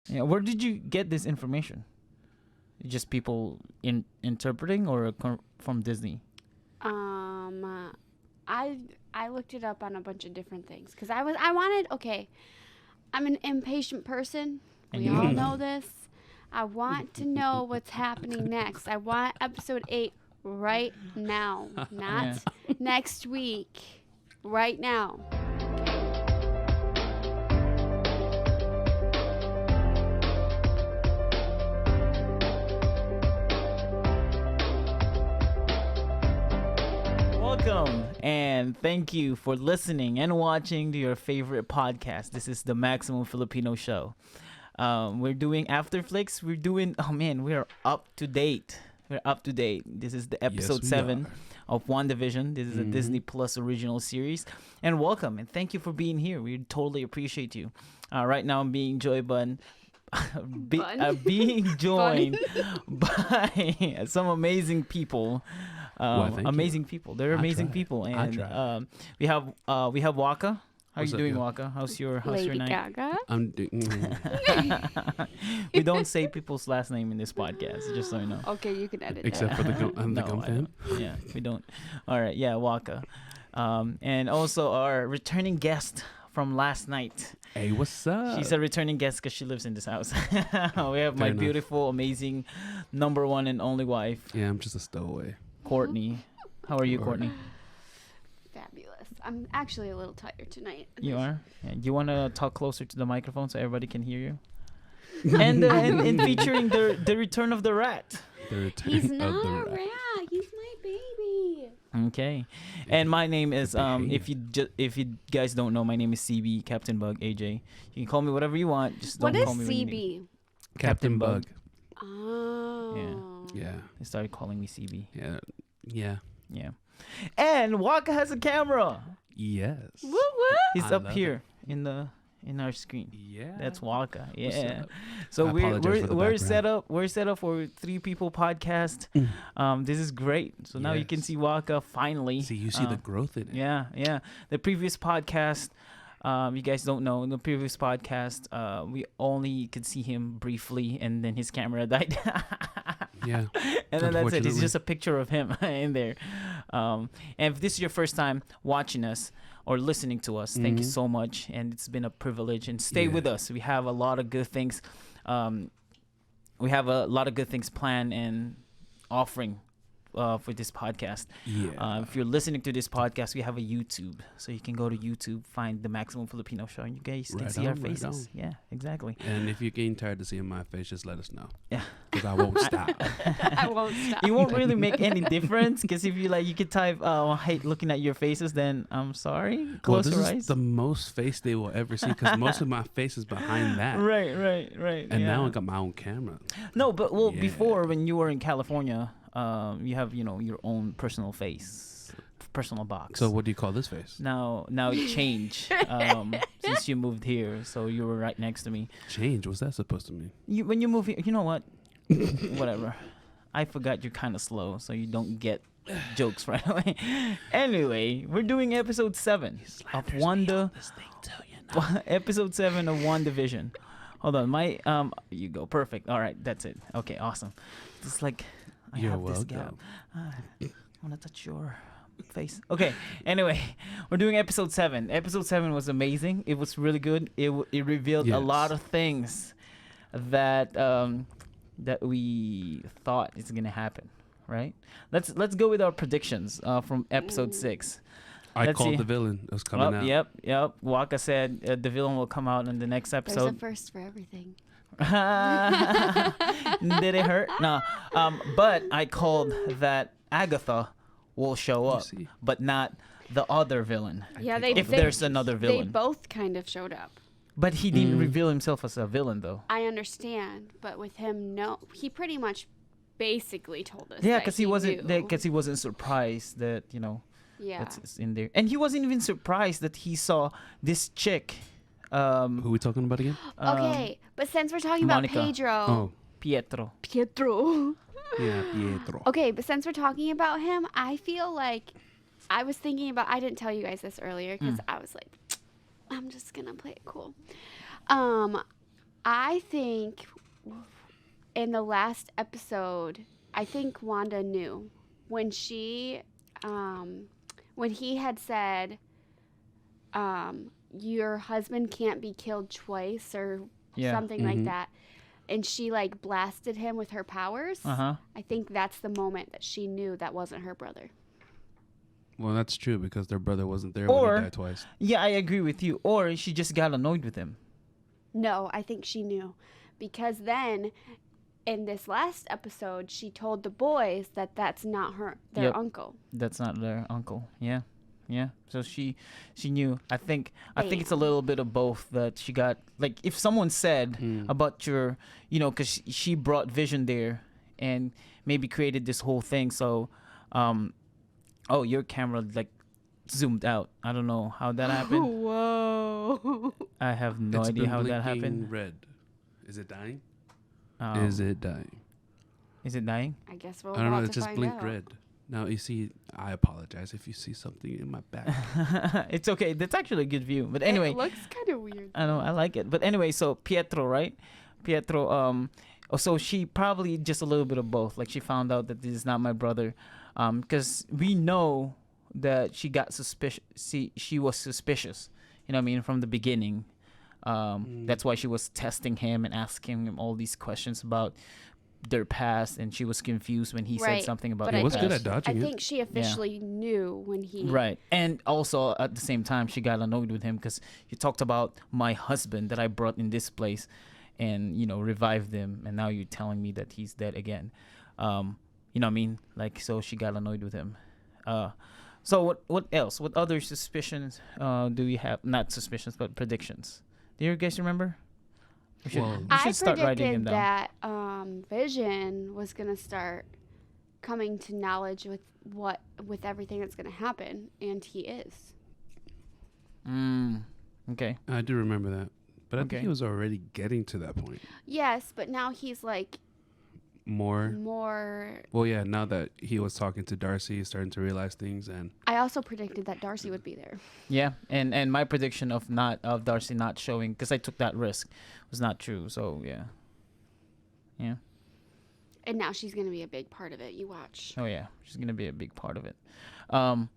Yeah, where did you get this information? Just people interpreting or from Disney? Um, I looked it up on a bunch of different things because I wanted. Okay, I'm an impatient person. We all know this. I want to know what's happening next. I want episode 8 right now, not next week. Right now. Welcome and thank you for listening and watching to your favorite podcast. This is the Maximum Filipino Show. We're doing Afterflicks. We're up to date. This is the episode 7 of WandaVision. This is a Disney Plus original series. And welcome and thank you for being here. We totally appreciate you. Right now I'm being joined by some amazing people. Amazing people. They're amazing people. And we have Wakka. How are you doing, Wakka? How's your night? Gaga? I'm doing. We don't say people's last name in this podcast, just so you know. Okay, you can edit Except for the gum fan. Yeah, we don't. All right, yeah, Wakka. And also our returning guest from last night. Hey, what's up? She's a returning guest because she lives in this house. We have my beautiful, amazing, number one and only wife. Yeah, I'm just a stowaway. Courtney. How are you, Courtney? Fabulous. I'm actually a little tired tonight. You are? Yeah. You want to talk closer to the microphone so everybody can hear you? and featuring the return of the rat. He's not a rat. He's my baby. Okay. And my name is if you guys don't know, my name is CB, Captain Bug, AJ. You can call me whatever you want. Just don't call me CB? Captain Bug. Oh. Yeah. They started calling me CB. Yeah. And Wakka has a camera. Yes. Woo woo. He's up here in our screen. Yeah. That's Wakka. Yeah. So we're set up. We're set up for 3 people podcast. This is great. So now you can see Wakka finally. See, you see the growth in it. Yeah. The previous podcast, you guys don't know. In the previous podcast, we only could see him briefly, and then his camera died. Yeah. And then that's it. It's just a picture of him in there. And if this is your first time watching us or listening to us, thank you so much. And it's been a privilege. And stay with us. We have a lot of good things. Planned and offering for this podcast. If you're listening to this podcast, we have a YouTube, so you can go to YouTube, find the Maximum Filipino Show, and you guys can see our faces. Yeah, exactly. And if you're getting tired of seeing my face, just let us know. Yeah, because I won't stop. I won't stop. It won't really make any difference, because if you could type I hate looking at your faces, then I'm sorry, close your eyes. This is the most face they will ever see, because most of my face is behind that. Right. And now I got my own camera. No, but before, when you were in California, you have your own personal face, personal box. So what do you call this face? Now it changed since you moved here, so you were right next to me. Change? What's that supposed to mean? When you move here, you know what? Whatever. I forgot you're kind of slow, so you don't get jokes right away. Anyway, we're doing episode 7 of episode 7 of WandaVision. Hold on, you go perfect. All right, that's it. Okay, awesome. It's like. You're welcome. I want to touch your face. Okay. Anyway, we're doing episode 7. Episode 7 was amazing. It was really good. It revealed a lot of things that we thought is gonna happen. Right. Let's go with our predictions from episode 6. I called the villain. It was coming out. Yep. Wakka said the villain will come out in the next episode. There's a first for everything. Did it hurt? No. But I called that Agatha will show up, but not the other villain. Yeah, there's another villain. They both kind of showed up. But he didn't reveal himself as a villain, though. I understand, but with him, no. He pretty much basically told us. Yeah, because he wasn't surprised that that's in there, and he wasn't even surprised that he saw this chick. Who are we talking about again? Okay, but since we're talking Monica. about Pedro. Pietro. Yeah, Pietro. Okay, but since we're talking about him, I feel like I was thinking about, I didn't tell you guys this earlier because I was like, I'm just going to play it cool. I think in the last episode, I think Wanda knew when when he had said, your husband can't be killed twice or Yeah. something like that. And she like blasted him with her powers. Uh-huh. I think that's the moment that she knew that wasn't her brother. Well, that's true because their brother wasn't there when he died twice. Yeah, I agree with you. Or she just got annoyed with him. No, I think she knew. Because then in this last episode, she told the boys that that's not their uncle. That's not their uncle. Yeah. Yeah. So she knew. I think it's a little bit of both that she got. Like if someone said about your, because she brought Vision there and maybe created this whole thing. So, your camera like zoomed out. I don't know how that happened. Whoa. I have no idea how that happened. Blinking red. Is it dying? Is it dying? Is it dying? I guess we'll I don't know. have It to just find blinked out. red. Now you see. I apologize if you see something in my back. It's okay. That's actually a good view. But anyway, It looks kind of weird. I know I like it. But anyway, so Pietro, right? Pietro. So she probably just a little bit of both. Like she found out that this is not my brother, because we know that she got suspicious. She was suspicious. You know what I mean, from the beginning. That's why she was testing him and asking him all these questions about their past, and she was confused when he said something about but their He was past. good at dodging I it. think she officially knew when he... Right. And also at the same time, she got annoyed with him because he talked about my husband that I brought in this place and, revived him. And now you're telling me that he's dead again. You know what I mean? Like, so she got annoyed with him. So what else? What other suspicions do we have? Not suspicions, but predictions. Do you guys remember? We should I start writing them predicted down. that Vision was going to start coming to knowledge with everything that's going to happen, and he is. Okay. I do remember that, but I Okay. think he was already getting to that point. Yes, but now he's like More. Well, yeah. Now that he was talking to Darcy, he's starting to realize things, and I also predicted that Darcy would be there. Yeah, and my prediction of Darcy not showing, because I took that risk, was not true. So yeah. And now she's going to be a big part of it. You watch. Oh yeah, she's gonna be a big part of it.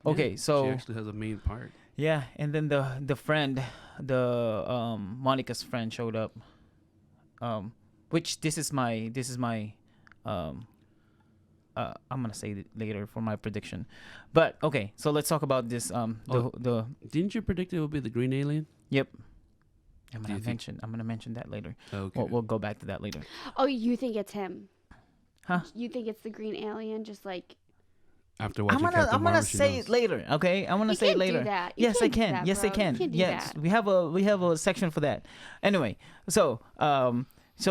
Okay, yeah, so she actually has a main part. yeah, and then the friend, Monica's friend showed up. Which this is my I'm gonna say it later for my prediction, but okay. So let's talk about this. The Didn't you predict it would be the green alien? Yep. I'm Do you gonna mention that later. Okay. We'll go back to that later. Oh, you think it's him? Huh? You think it's the green alien? Just like After watching Captain I'm Marvel, gonna she say knows. it later. Okay, I'm gonna You say it can't do later. that. You Yes, I can't do can. that, Yes, I bro. can. You can't do Yes, that. we have a section for that. Anyway, so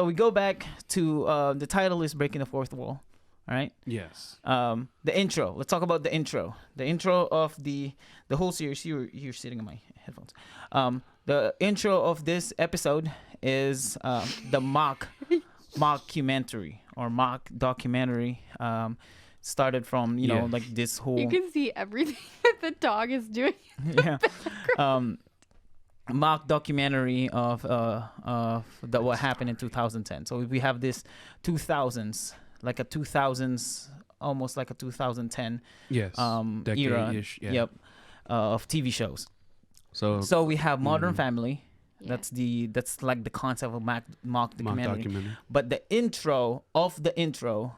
we go back to the title is Breaking the Fourth Wall. All right. Yes. The intro. Let's talk about the intro. The intro of the whole series. You're sitting on my headphones. The intro of this episode is the mockumentary or mock documentary. Started from like this whole. you can see everything that the dog is doing. Yeah. Mock documentary of what happened in 2010. So we have this 2000s, like a 2000s, almost like a 2010 Yes. era. Decade-ish, yeah. Yep. Of TV shows. So So we have Modern Mhm. Family. Yeah. That's like the concept of mock mock documentary. documentary. But the intro of the intro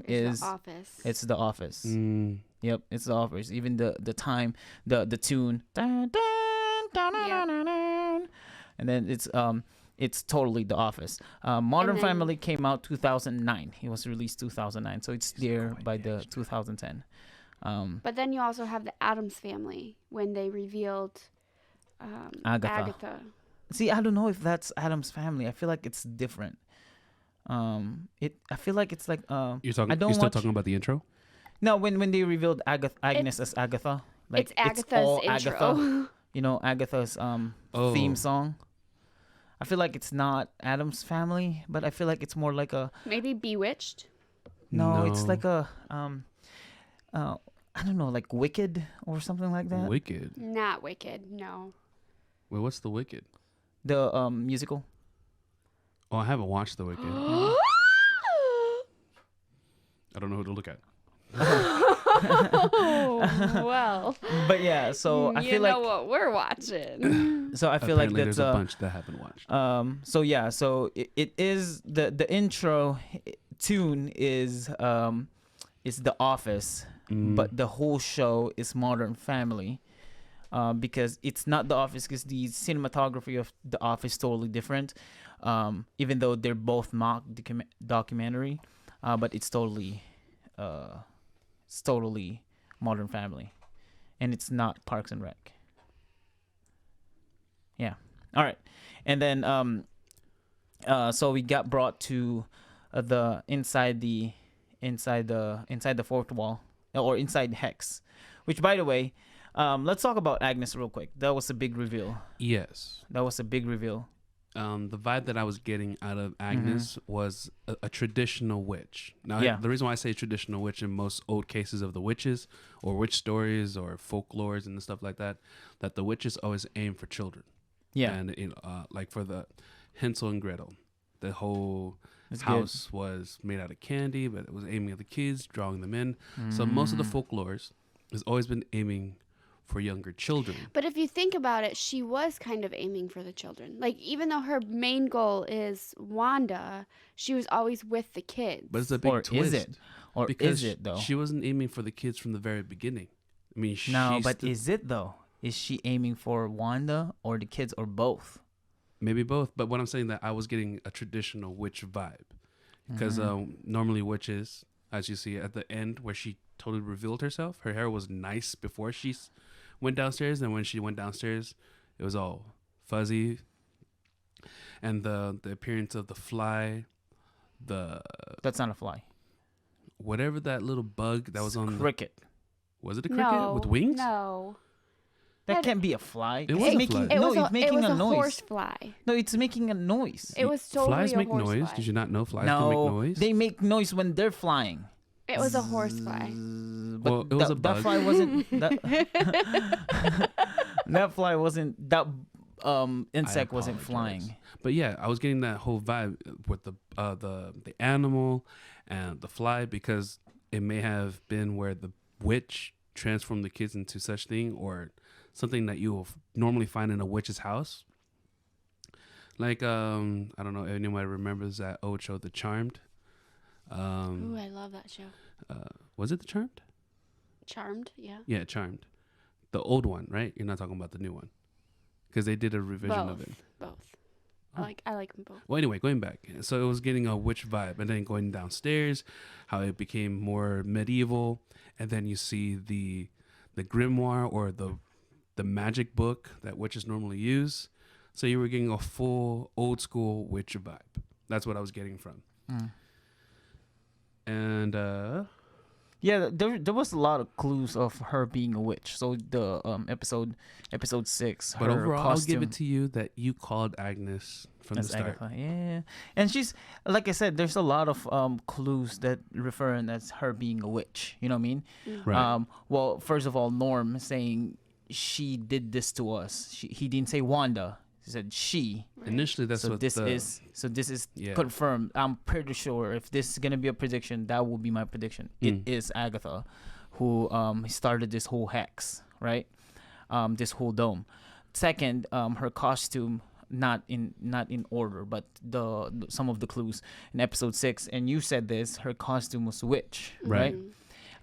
is The Office. it's The Office. Mm. Yep, it's The Office. Even the time, the tune, dun, dun, dun, dun, Yep. dun, dun, and then it's totally The Office. Modern then- Family came out 2009. It was released 2009, so it's there by the 2010. But then you also have the Addams Family when they revealed Agatha. See, I don't know if that's Adam's Family. I feel like it's different. I feel like it's like You're talking. I don't You're still watch- talking about the intro. no, when they revealed Agnes as Agatha, like it's Agatha's all intro. Agatha. Agatha's Oh. theme song. I feel like it's not Adam's Family, but I feel like it's more like a Maybe Bewitched. no. It's No. like a I don't know, like Wicked or something like that. Wicked. Not Wicked. No. Wait, what's the Wicked? The musical. Oh, I haven't watched The Wicked. I don't know who to look at. Oh, well. But yeah, so I you feel know like what we're watching. so I feel Apparently like that's there's a bunch that I haven't watched. so yeah, so it is the intro tune is The Office, but the whole show is Modern Family. Because it's not The Office, because the cinematography of The Office is totally different. Even though they're both mock documentary, but it's totally Modern Family, and it's not Parks and Rec. Yeah. All right, and then so we got brought to the inside the fourth wall, or inside Hex, which, by the way, let's talk about Agnes real quick. That was a big reveal. Yes. That was a big reveal. The vibe that I was getting out of Agnes was a traditional witch. Now, Yeah. the reason why I say traditional witch in most old cases of the witches or witch stories or folklores and stuff like that the witches always aim for children. Yeah. And like for the Hansel and Gretel, the whole That's house was made out of candy, but it was aiming at the kids, drawing them in. So most of the folklores has always been aiming for younger children. But if you think about it, she was kind of aiming for the children. Like, even though her main goal is Wanda, she was always with the kids. But it's a big Or twist. is it? Or because is it though? she wasn't aiming for the kids from the very beginning. I mean, No, she's but is it though? Is she aiming for Wanda or the kids or both? maybe both. But what I'm saying that I was getting a traditional witch vibe, because normally witches, as you see at the end where she totally revealed herself, her hair was nice before she went downstairs, and when she went downstairs, it was all fuzzy. And the appearance of the fly, That's not a fly. whatever that little bug that was on cricket. Was it a cricket No, with wings? No. That can't be a fly. It was It's a making, fly. It no, was it's a, making it was a a noise. horse fly. No, it's making a noise. It was totally Flies a make horse noise. fly. Did you not know flies can make No, noise? they make noise when they're flying. It was a horse fly. But Well, it was a that bug. fly wasn't that fly wasn't that insect wasn't apologize. flying. But yeah, I was getting that whole vibe with the animal and the fly, because it may have been where the witch transformed the kids into such thing, or something that you will normally find in a witch's house. Like I don't know if anyone remembers that old show, The Charmed. Ooh, I love that show. Was it The Charmed? Charmed, yeah. Yeah, Charmed. The old one, right? You're not talking about the new one, because they did a revision of it. Both. Oh. I like them both. Well, anyway, going back. So it was getting a witch vibe, and then going downstairs, how it became more medieval, and then you see the grimoire, or the magic book that witches normally use. So you were getting a full old school witch vibe. That's what I was getting from. And Yeah, there was a lot of clues of her being a witch. So the episode 6. but her overall, I'll give costume, it to you that you called Agnes from as the start. Agatha. Yeah, and she's, like I said, there's a lot of clues that referring as her being a witch. You know what I mean? Right. Well, first of all, Norm saying she did this to us. He didn't say Wanda. He said she. Initially, that's So what this is Yeah. confirmed. I'm pretty sure if this is gonna be a prediction, that will be my prediction. It Mm. is Agatha, who started this whole hex, right? This whole dome. Second, her costume, not in order, but some of the clues in episode 6, and you said this, her costume was witch, right?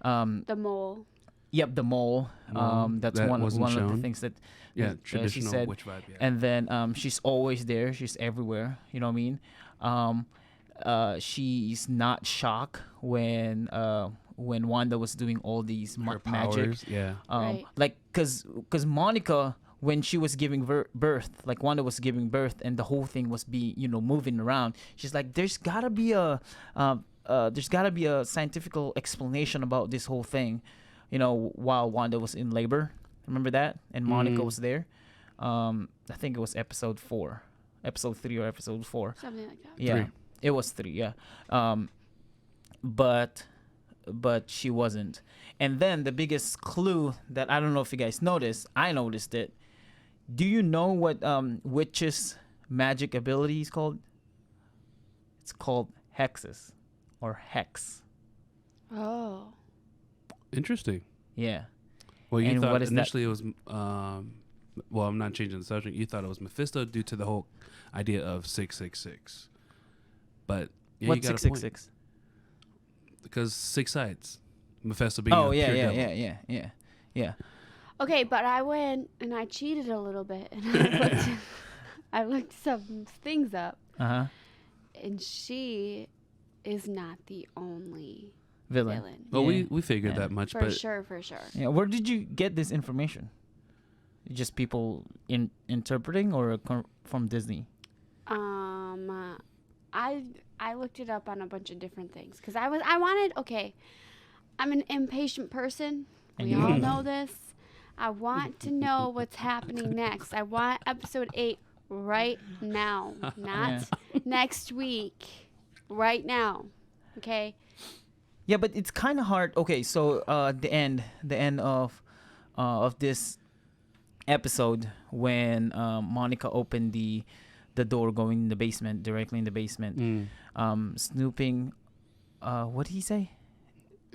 The mole. Yep, the mole. That's that one of wasn't the shown. things that Yeah, she traditional said. witch vibe. Yeah. And then she's always there. She's everywhere. You know what I mean? She's not shocked when Wanda was doing all these Her magic. powers, yeah. Right. Like, cause Monica, when she was giving birth, like Wanda was giving birth, and the whole thing was moving around. She's like, there's gotta be a scientific explanation about this whole thing. While Wanda was in labor. Remember that? And Monica was there. I think it was episode 3 or episode 4. Something like that. Yeah, 3. It was 3. Yeah. But she wasn't. And then the biggest clue that I don't know if you guys noticed, I noticed it. Do you know what witch's magic ability is called? It's called hexes or hex. Oh. Interesting. Yeah. Well, you And thought what is that? initially it was. Well, I'm not changing the subject. You thought it was Mephisto due to the whole idea of 666. But yeah, you What's got a point. 666? Because 6 sides. Mephisto being Oh a yeah, pure yeah, devil. yeah. Okay, but I went and I cheated a little bit, and I looked some things up, Uh-huh. and she is not the only Villain. villain. Well, Yeah. we figured Yeah. that much, For but sure, for sure. Yeah. Where did you get this information? Just people interpreting or from Disney? I looked it up on a bunch of different things because I wanted. Okay, I'm an impatient person. We all know this. I want to know what's happening next. I want episode 8 right now, not next week. Right now, okay? Yeah, but it's kind of hard. Okay, so the end of this episode when Monica opened the door going in the basement, directly in the basement, snooping. What did he say?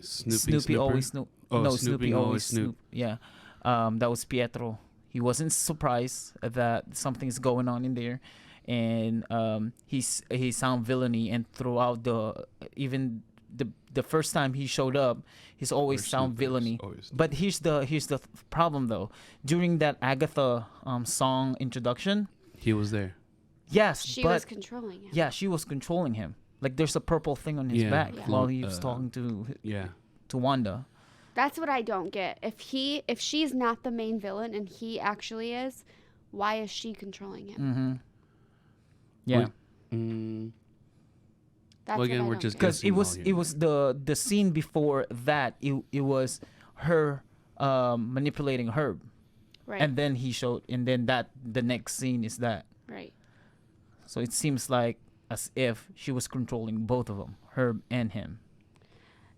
Snoopy always snoop. Oh, No, snooping Snoopy always always snoop. Yeah, that was Pietro. He wasn't surprised that something's going on in there, and he sound villainy. And throughout even the first time he showed up, he's always sound villainy. But here's the problem though. During that Agatha song introduction, he was there. yes, She but was controlling him. yeah, she was controlling him. Like there's a purple thing on his Yeah. back Yeah. while he was talking to Yeah. Wanda. That's what I don't get. If she's not the main villain and he actually is, why is she controlling him? Mm-hmm. Yeah. That's Well, again, what I we're don't just get. Because it was the scene before that. It was her manipulating Herb, right. and then he showed, and then the next scene is that. Right. So it seems like as if she was controlling both of them, Herb and him.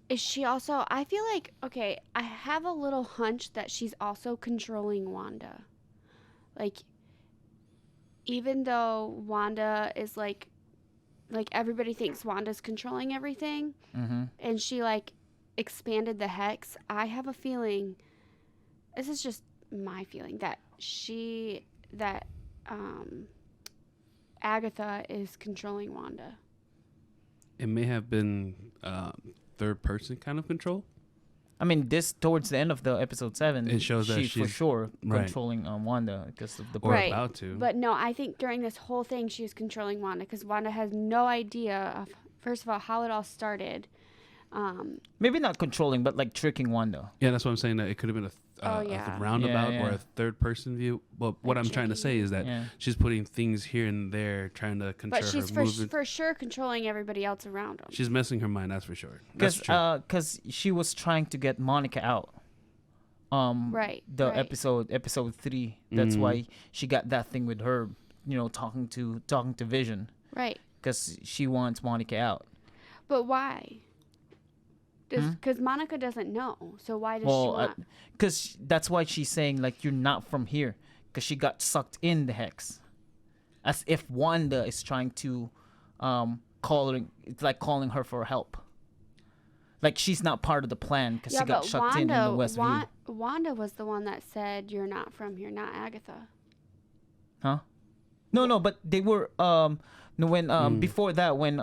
Is she also? I feel like, okay, I have a little hunch that she's also controlling Wanda. Like, even though Wanda is like everybody thinks Wanda's controlling everything, and she like expanded the hex. I have a feeling, this is just my feeling, that Agatha is controlling Wanda. It may have been third person kind of control. I mean, this towards the end of the episode 7, It shows that she's for she's- sure right. controlling Wanda because of the Or Right. about to. But no, I think during this whole thing, she was controlling Wanda because Wanda has no idea of, first of all, how it all started. Maybe not controlling, but like tricking Wanda. Yeah, that's what I'm saying. That it could have been Oh, a yeah. roundabout Yeah, or yeah. a third person view. But what I'm trying to say is that Yeah. she's putting things here and there, trying to control But she's her movement. for sure controlling everybody else around him. She's messing her mind. That's for sure. That's true. Because she was trying to get Monica out. Right. The right. episode 3. That's why she got that thing with her, talking to Vision. Right. Because she wants Monica out. But why? Because Monica doesn't know. So why does she want? Because that's why she's saying like you're not from here. Because she got sucked in the hex, as if Wanda is trying to it's like calling her for help. Like she's not part of the plan because Yeah, she got but sucked in the West View. Wanda was the one that said you're not from here, not Agatha. Huh? No, but they were when before that when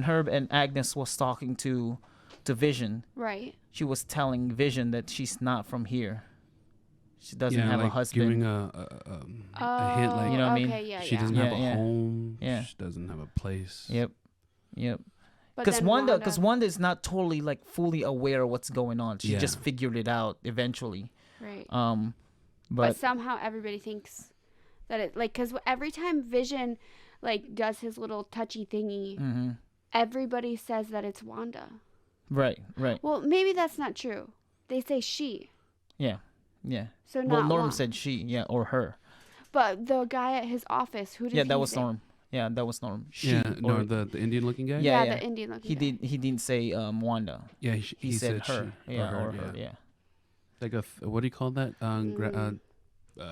Herb and Agnes was talking to Vision, Right. she was telling Vision that she's not from here. She doesn't have like a husband. Giving a hint, like You know what I mean? Okay, yeah, she yeah. doesn't Yeah, have a yeah. home. Yeah. She doesn't have a place. Yep. But Because then Wanda is not totally like fully aware of what's going on. She Yeah. just figured it out eventually. Right. But But somehow everybody thinks that it, like, because every time Vision like does his little touchy thingy, everybody says that it's Wanda. right. Well, maybe that's not true. They say she. Yeah. So Well, not Norm Wanda. said she, or her. But the guy at his office, who did Yeah, he that was say? Norm. Yeah, that was Norm. She, Yeah, or- no, the Indian looking guy. Yeah, the Indian looking He guy. did. He didn't say Wanda. Yeah, He said her. she, Yeah, or her. Yeah. Like what do you call that?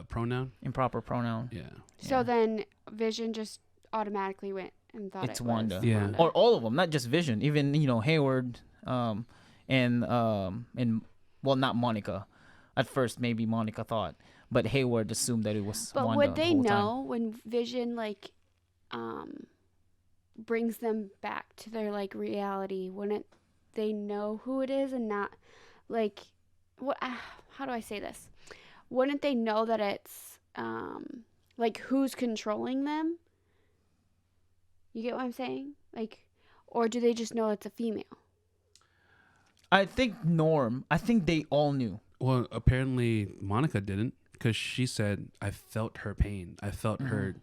Pronoun. Improper pronoun. Yeah. So then Vision just automatically went, and thought it's it Wanda. was Yeah. Wanda. Or all of them, not just Vision. Even Hayward, and well, not Monica. At first, maybe Monica thought, but Hayward assumed that it was But Wanda would they the whole time. know when Vision like brings them back to their like reality? Wouldn't they know who it is and not like what? How do I say this? Wouldn't they know that it's like who's controlling them? You get what I'm saying? Like, or do they just know it's a female? I think they all knew. Well, apparently Monica didn't, because she said, "I felt her pain. I felt her,"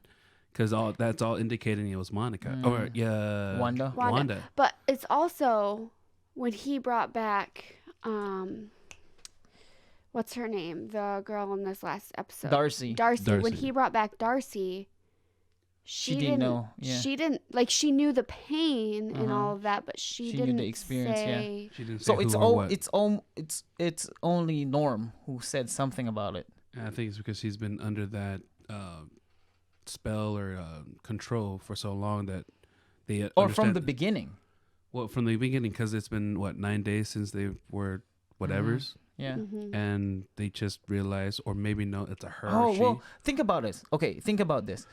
because that's all indicating it was Monica or Wanda. But it's also when he brought back what's her name? The girl in this last episode. Darcy. When he brought back Darcy, she didn't know. Yeah. She didn't like. She knew the pain and all of that, but she didn't knew the experience. say. She didn't say So who it's or what. it's only Norm who said something about it. I think it's because he's been under that spell or control for so long that they Or from understand- the beginning. Well, from the beginning, because it's been 9 days since they were whatevers, Yeah. and they just realized, or maybe no, it's a her. Oh, or she. well, think about this. Okay, think about this.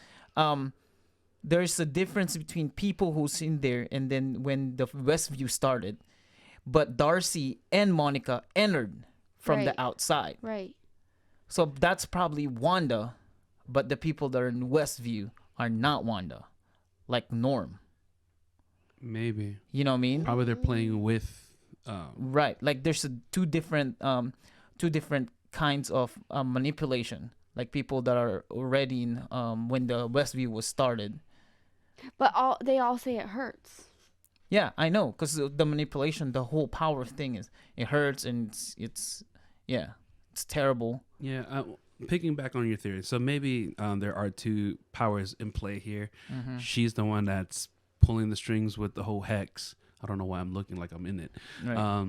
There's a difference between people who's in there and then when the Westview started, but Darcy and Monica entered from the Right. outside. Right. So that's probably Wanda, but the people that are in Westview are not Wanda, like Norm. Maybe. You know what I mean? Probably they're playing with. Right. Like there's two different kinds of manipulation. Like people that are already in when the Westview was started. But they all say it hurts. Yeah, I know, because the manipulation, the whole power thing it hurts and it's terrible. Yeah, picking back on your theory. So maybe there are two powers in play here. She's the one that's pulling the strings with the whole hex. I don't know why I'm looking like I'm in it. Right.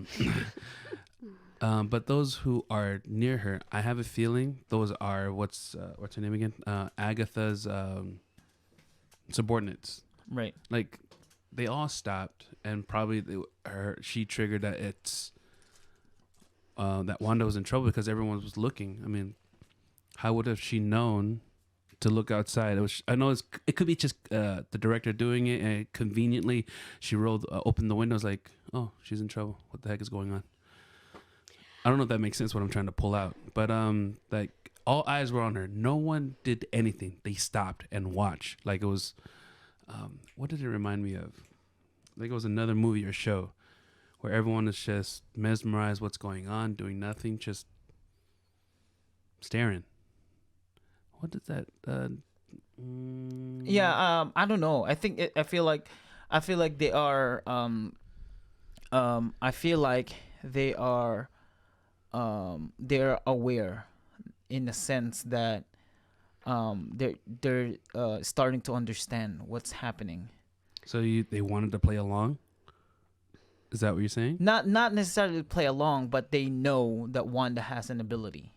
But those who are near her, I have a feeling those are what's her name again? Agatha's subordinates. Right. Like they all stopped, and probably she triggered that it's that Wanda was in trouble because everyone was looking. I mean, how would have she known to look outside? I know it could be just the director doing it, and conveniently she opened the windows like, oh, she's in trouble. What the heck is going on? I don't know if that makes sense what I'm trying to pull out, but like all eyes were on her. No one did anything. They stopped and watched. Like it was, what did it remind me of? Like it was another movie or show where everyone is just mesmerized what's going on, doing nothing, just staring. What is that? Yeah. I don't know. I think I feel like they are. I feel like they are. They're aware, in the sense that they're starting to understand what's happening. So they wanted to play along? Is that what you're saying? Not necessarily play along, but they know that Wanda has an ability,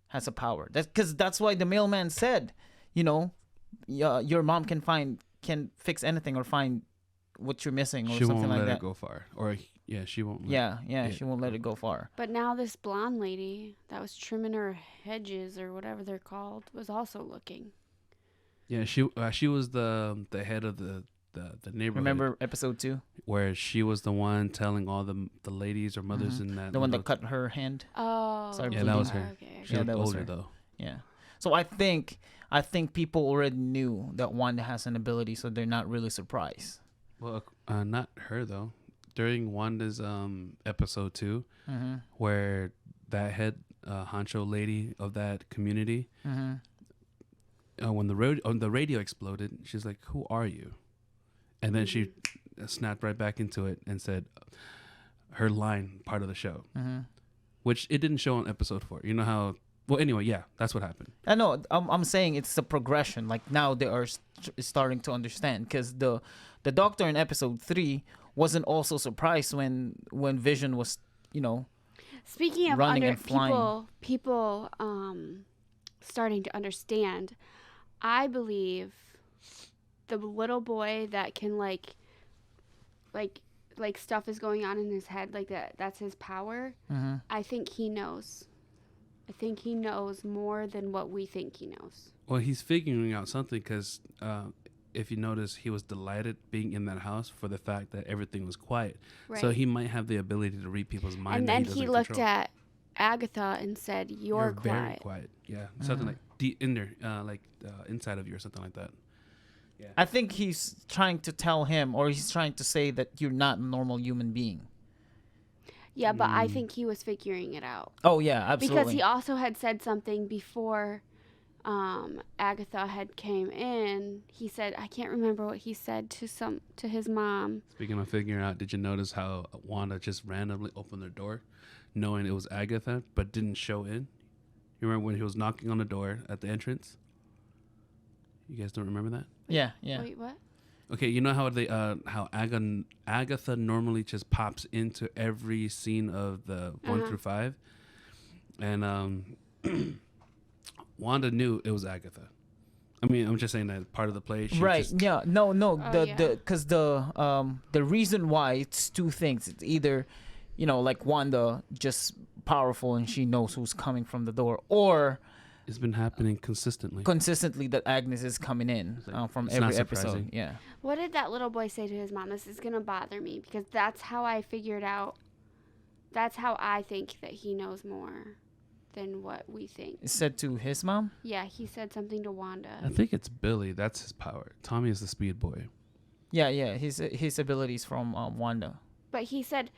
has a power. That's why the mailman said, your mom can fix anything or find what you're missing or she something won't like let that. it go far, or she won't. She won't let it go far. But now this blonde lady that was trimming her hedges or whatever they're called was also looking. Yeah, she was the head of the neighborhood. Remember episode 2? Where she was the one telling all the ladies or mothers in that. The one that cut her hand. Oh. Sorry, Yeah, that was her. Okay. She Yeah, looked that was older her. though. Yeah. So I think people already knew that Wanda has an ability, so they're not really surprised. Well, not her though. During Wanda's episode 2, where that head honcho lady of that community, when the radio exploded, she's like, "Who are you?" And then she snapped right back into it and said her line part of the show, which it didn't show on episode 4. You know how? Well, anyway, yeah, that's what happened. I know. I'm saying it's a progression. Like now they are starting to understand, because the doctor in episode 3 wasn't also surprised when Vision was, Speaking of running and flying. people starting to understand, I believe the little boy that can like stuff is going on in his head, like that's his power. Mm-hmm. I think he knows. I think he knows more than what we think he knows. Well, he's figuring out something because if you notice, he was delighted being in that house for the fact that everything was quiet. Right. So he might have the ability to read people's minds. And then he looked control. at Agatha and said, "You're quiet." Very quiet. Yeah, something like deep in there, like inside of you or something like that. Yeah. I think he's trying to tell him, or he's trying to say that you're not a normal human being. Yeah, but I think he was figuring it out. Oh yeah, absolutely. Because he also had said something before Agatha had came in. He said, I can't remember what he said to his mom. Speaking of figuring out, did you notice how Wanda just randomly opened the door, knowing it was Agatha, but didn't show in? You remember when he was knocking on the door at the entrance? You guys don't remember that? Yeah. Wait, what? Okay, you know how Agatha normally just pops into every scene of the 1 through 5, and Wanda knew it was Agatha. I mean, I'm just saying that part of the play. Right. Yeah. No. Because the reason why it's two things. It's either, like Wanda just powerful and she knows who's coming from the door, or it's been happening consistently that Agnes is coming in from every episode. Yeah. What did that little boy say to his mom? This is gonna bother me because that's how I figured out. That's how I think that he knows more than what we think. It said to his mom? Yeah, he said something to Wanda. I think it's Billy. That's his power. Tommy is the speed boy. Yeah. His abilities from Wanda. But he said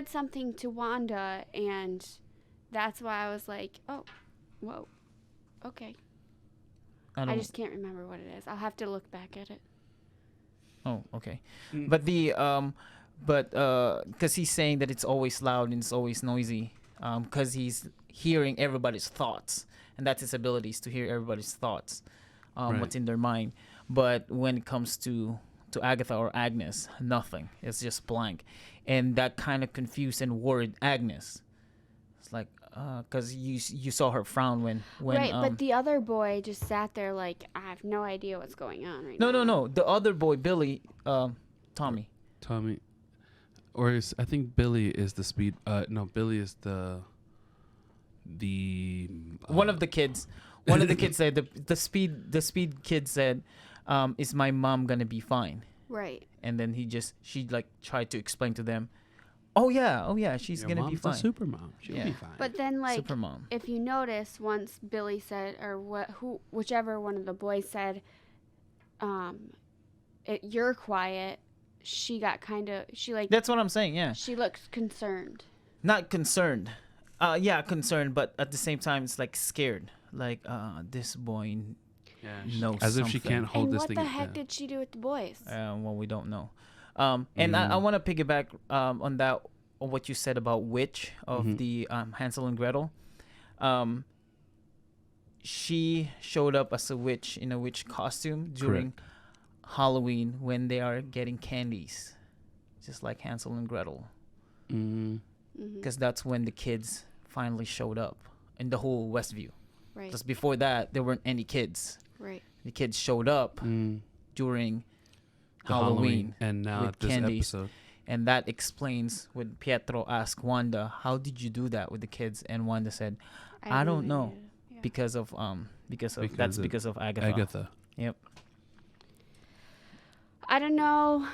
something to Wanda, and that's why I was like, oh, whoa, okay. I just can't remember what it is. I'll have to look back at it. Oh, okay. But because he's saying that it's always loud and it's always noisy, because he's hearing everybody's thoughts, and that's his abilities to hear everybody's thoughts, Right. what's in their mind. But when it comes to Agatha or Agnes, nothing. It's just blank, and that kind of confused and worried Agnes. It's like, because you saw her frown when right, but the other boy just sat there like, I have no idea what's going on right now. No. The other boy, Billy, Tommy. I think Billy is the speed. No, Billy is the one of the kids. One of the kids said the speed kid said, "Is my mom gonna be fine?" Right. And then she tried to explain to them, "Oh yeah, she's Your gonna mom's be fine." a super mom. She'll Yeah. be fine. But then, like, Super mom. if you notice, once Billy said, or whichever one of the boys said, you're quiet, she got That's what I'm saying. Yeah. she looks concerned. Not concerned. Yeah, concerned, but at the same time, it's like scared. Like, this boy knows as if she something. can't hold And this what thing. the heck did she do with the boys? Well, we don't know. And I want to piggyback on that, on what you said about Witch of the Hansel and Gretel. She showed up as a witch in a witch costume during Halloween when they are getting candies, just like Hansel and Gretel. Because that's when the kids finally showed up in the whole Westview. Right. Because before that, there weren't any kids. Right. The kids showed up during The Halloween, and now with at this candies. episode. And that explains when Pietro asked Wanda, "How did you do that with the kids?" And Wanda said, "I don't know, Yeah. because of Agatha." Agatha. Yep. I don't know.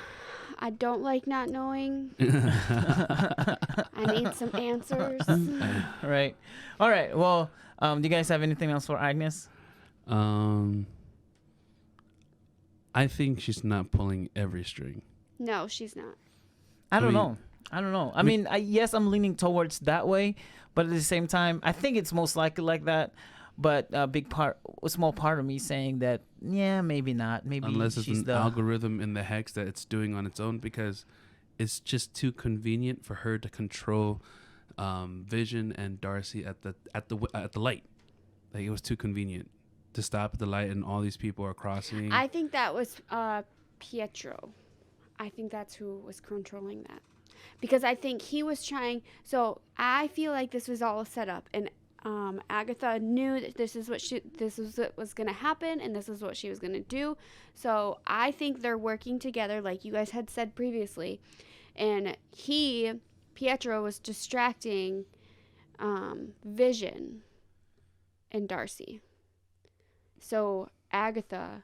I don't like not knowing. I need some answers. Right. All right. Well, do you guys have anything else for Agnes? I think she's not pulling every string. No, she's not. I don't know. I mean, yes, I'm leaning towards that way, but at the same time, I think it's most likely like that. But a small part of me saying that, yeah, maybe not. Maybe Unless it's she's an algorithm in the hex that it's doing on its own, because it's just too convenient for her to control Vision and Darcy at the light. Like, it was too convenient to stop at the light and all these people are crossing. I think that was Pietro. I think that's who was controlling that. Because I think he was trying. So I feel like this was all set up. And Agatha knew that this is what was going to happen, and this is what she was going to do. So I think they're working together, like you guys had said previously. And Pietro, was distracting Vision and Darcy, so Agatha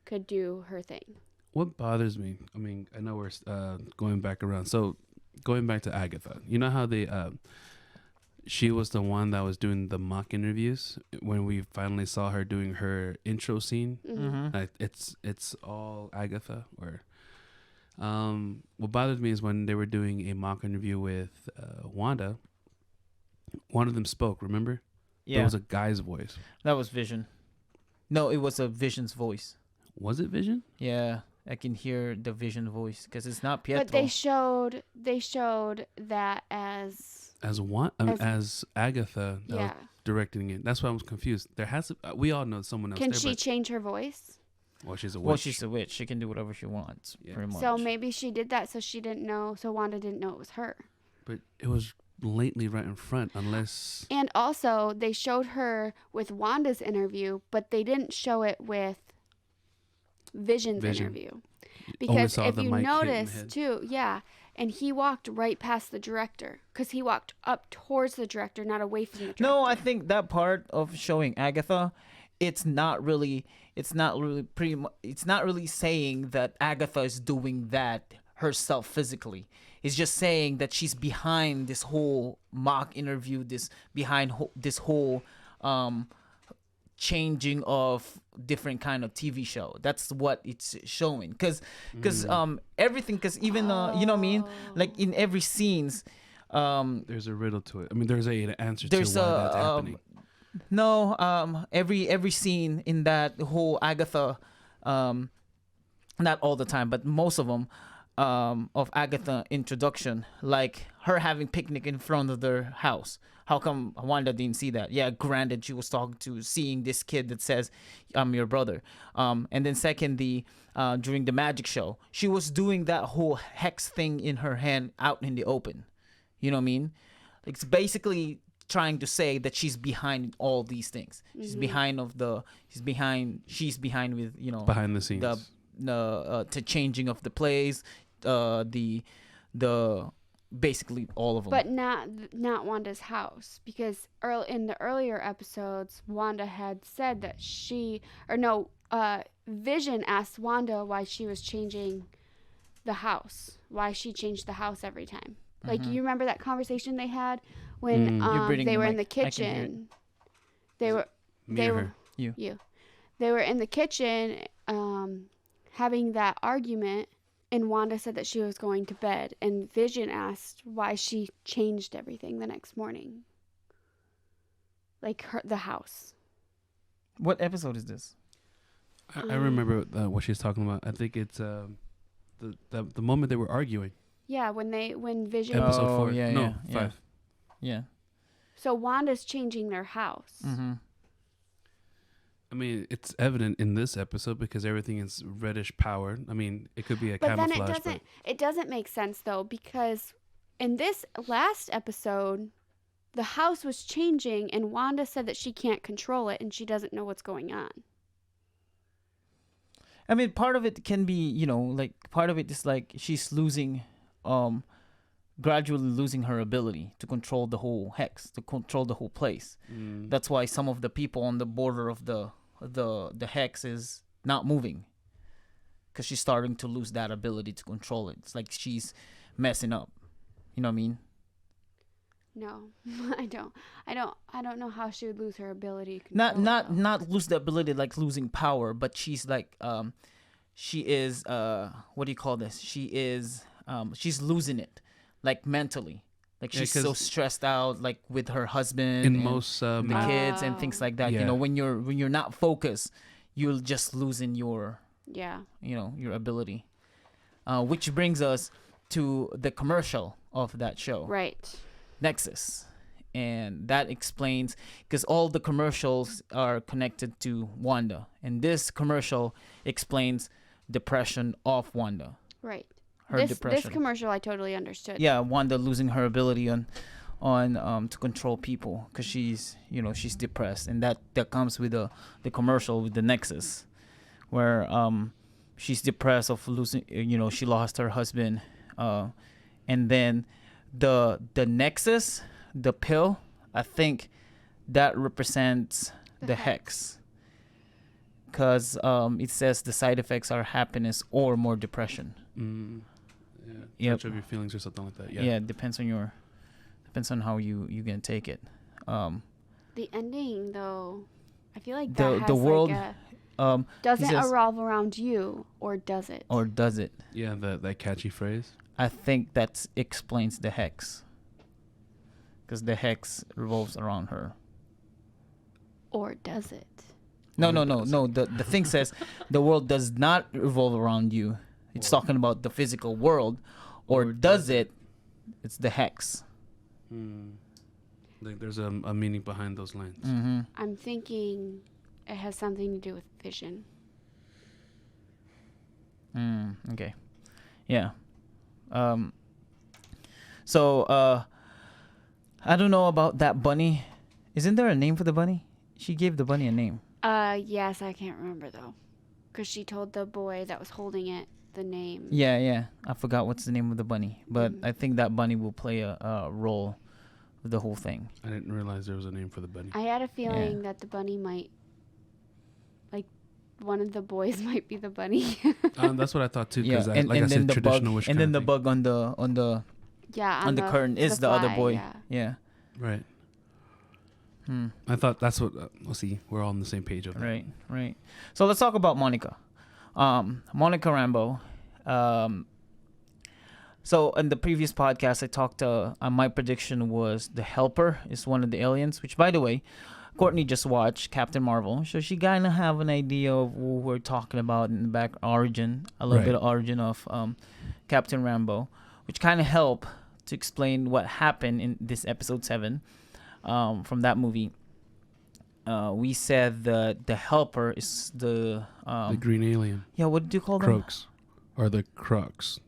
could do her thing. What bothers me, I mean, I know we're going back around. So going back to Agatha, you know how she was the one that was doing the mock interviews when we finally saw her doing her intro scene. Like, it's all Agatha. Or what bothered me is when they were doing a mock interview with Wanda. One of them spoke. Remember? Yeah, It was a guy's voice. that was Vision. No, it was a Vision's voice. Was it Vision? Yeah, I can hear the Vision voice because it's not Pietro. But they showed that as Agatha that was directing it. That's why I was confused. There has to, we all know someone else. Can there, she but, change her voice? well, she's a witch. Well, she's a witch. She can do whatever she wants, Yeah. pretty much. So maybe she did that so she didn't know. So Wanda didn't know it was her. But it was blatantly right in front, unless. And also, they showed her with Wanda's interview, but they didn't show it with Vision's interview. Because saw if the you mic hitting the notice head. too, and he walked right past the director because he walked up towards the director, not away from the director. No, I think that part of showing Agatha, it's not really saying that Agatha is doing that herself physically. It's just saying that she's behind this whole mock interview, this whole changing of different kind of TV show. That's what it's showing. Cause everything. Cause even you know what I mean. Like in every scenes, There's a riddle to it. I mean, there's an answer to why there's that's happening. every scene in that whole Agatha, not all the time, but most of them, of Agatha introduction, like her having picnic in front of their house. How come Wanda didn't see that? Yeah, granted, she was seeing this kid that says, "I'm your brother." And then secondly, during the magic show, she was doing that whole hex thing in her hand out in the open. You know what I mean? It's basically trying to say that she's behind all these things. She's behind with Behind the scenes. the changing of the plays, the basically all of them. But not Wanda's house, because in the earlier episodes, Wanda had said that Vision asked Wanda why she was changing the house, why she changed the house every time. Like, you remember that conversation they had when they were in the kitchen. They were in the kitchen having that argument, and Wanda said that she was going to bed, and Vision asked why she changed everything the next morning. Like the house. What episode is this? I remember what she's talking about. I think it's the moment they were arguing. Yeah, when Vision. Episode 4. Yeah, no, yeah, 5. Yeah. So Wanda's changing their house. Mm-hmm. I mean, it's evident in this episode because everything is reddish power. I mean, it could be a camouflage. But then it doesn't make sense though, because in this last episode, the house was changing and Wanda said that she can't control it and she doesn't know what's going on. I mean, part of it can be, like part of it is like she's losing, gradually losing her ability to control the whole hex, to control the whole place. That's why some of the people on the border of the hex is not moving, because she's starting to lose that ability to control it. It's like she's messing up. You know what I mean? No, I don't know how she would lose her ability to control not lose the ability like losing power, but she's like she is what do you call this? She's losing it, like mentally. Like she's so stressed out, like with her husband in and most the kids and things like that. Yeah. When you're not focused, you'll just losing your your ability. Which brings us to the commercial of that show. Right. Nexus, and that explains, because all the commercials are connected to Wanda, and this commercial explains depression of Wanda. Right. Her This depression. commercial I totally understood. Yeah, Wanda losing her ability on on to control people because she's she's depressed, and that comes with the commercial with the Nexus, where she's depressed of losing, she lost her husband, and then the Nexus, the pill, I think that represents the hex, because it says the side effects are happiness or more depression. Yeah, touch of your feelings or something like that. Yeah, it depends on how you can take it. The ending, though, I feel like the that has the world doesn't says, revolve around you, or does it? or does it? Yeah, that catchy phrase. I think that explains the hex, because the hex revolves around her. Or does it? No. The thing says the world does not revolve around you. It's talking about the physical world. Or does it? It's the hex. Like there's a meaning behind those lines. Mm-hmm. I'm thinking it has something to do with vision. Okay. Yeah. So I don't know about that bunny. Isn't there a name for the bunny? She gave the bunny a name. Yes, I can't remember though, because she told the boy that was holding it the name. Yeah. I forgot what's the name of the bunny, but I think that bunny will play a role with the whole thing. I didn't realize there was a name for the bunny. I had a feeling that the bunny might, like, one of the boys might be the bunny. That's what I thought too. Because and I then said, the traditional bug, wish. and then the thing. bug on the curtain is the other fly, boy. Yeah. Right. I thought that's what. We'll see. We're all on the same page of that. Right. So let's talk about Monica. Monica Rambo. So in the previous podcast, I talked. My prediction was the Helper is one of the aliens. Which, by the way, Courtney just watched Captain Marvel, so she kind of have an idea of who we're talking about in the back origin, a little bit of origin of Captain Rambo, which kind of help to explain what happened in this episode 7. From that movie, we said that the Helper is the green alien. Yeah, what did you call them? Croaks, or the Crux.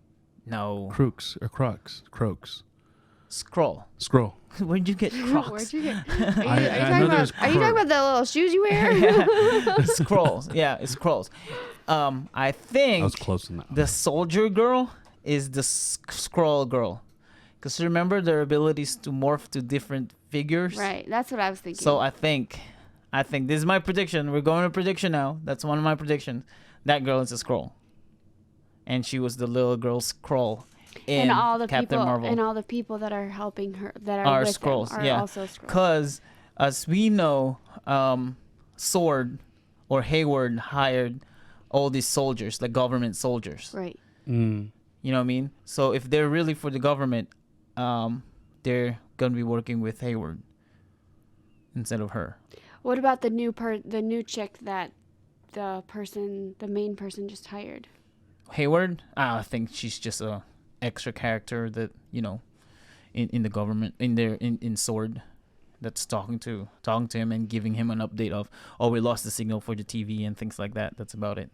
No. Crooks or Crocs. Croaks. Scroll. Where'd you get Crocs? Where'd you get? Are you talking about the little shoes you wear? Yeah. Scrolls. Yeah, it's scrolls. I think I was close enough. the soldier girl is the scroll girl. Because remember their abilities to morph to different figures? Right, that's what I was thinking. So I think this is my prediction. We're going to prediction now. That's one of my predictions. That girl is a scroll. And she was the little girl scroll in Captain Marvel. And all the people that are helping her, that are with scrolls, them, are yeah. also scrolls. Because as we know, Sword or Hayward hired all these soldiers, like government soldiers. Right. You know what I mean? So if they're really for the government, they're gonna be working with Hayward instead of her. What about the new chick that the main person just hired? Hayward? I think she's just a extra character that, in the government, in Sword, that's talking to him and giving him an update of, we lost the signal for the TV and things like that. That's about it.